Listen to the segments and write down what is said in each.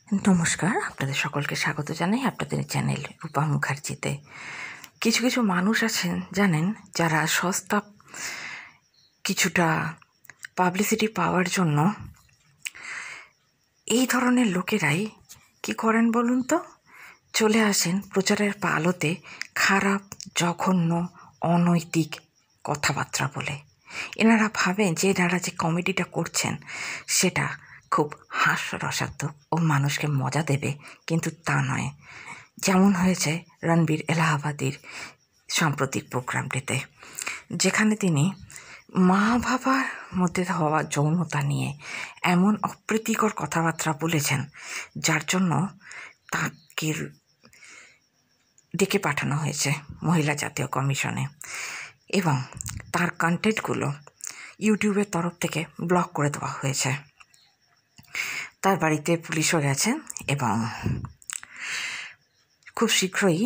নমস্কার, আপনাদের সকলকে স্বাগত জানাই আপনাদের চ্যানেল রূপা মুখার্জিতে। কিছু কিছু মানুষ আছেন জানেন, যারা সস্তা কিছুটা পাবলিসিটি পাওয়ার জন্য এই ধরনের লোকেরাই কি করেন বলুন তো, চলে আসেন প্রচারের আলোতে খারাপ, জঘন্য, অনৈতিক কথাবার্তা বলে। এনারা ভাবেন যে এনারা যে কমেডিটা করছেন সেটা খুব হাস্যরসাত্মক ও মানুষকে মজা দেবে, কিন্তু তা নয়। যেমন হয়েছে রণবীর এলাহাবাদীর সাম্প্রতিক প্রোগ্রামটিতে, যেখানে তিনি মা বাবার মধ্যে হওয়া যৌনতা নিয়ে এমন অপ্রীতিকর কথাবার্তা বলেছেন, যার জন্য তাকে ডেকে পাঠানো হয়েছে মহিলা জাতীয় কমিশনে, এবং তার কন্টেন্টগুলো ইউটিউবের তরফ থেকে ব্লক করে দেওয়া হয়েছে। তার বাড়িতে পুলিশও গেছে এবং খুব শীঘ্রই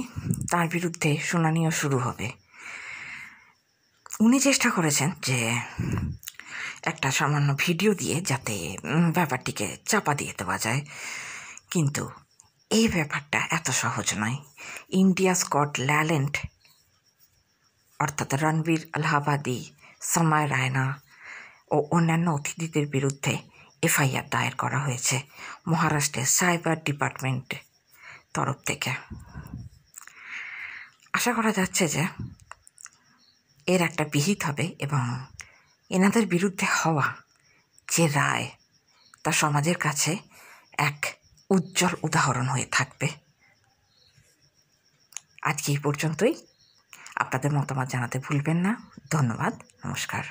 তার বিরুদ্ধে শুনানিও শুরু হবে। উনি চেষ্টা করেছেন যে একটা সামান্য ভিডিও দিয়ে যাতে ব্যাপারটিকে চাপা দিয়ে দেওয়া যায়, কিন্তু এই ব্যাপারটা এত সহজ নয়। ইন্ডিয়াস গট ট্যালেন্ট অর্থাৎ রণবীর এলাহাবাদী, সময় রায়না ও অন্যান্য অতিথিদের বিরুদ্ধে এফআইআর দায়ের করা হয়েছে মহারাষ্ট্রের সাইবার ডিপার্টমেন্ট তরফ থেকে। আশা করা যাচ্ছে যে এর একটা বিহিত হবে এবং এনাদের বিরুদ্ধে হওয়া যে রায় তা সমাজের কাছে এক উজ্জ্বল উদাহরণ হয়ে থাকবে। আজকে এই পর্যন্তই। আপনাদের মতামত জানাতে ভুলবেন না। ধন্যবাদ, নমস্কার।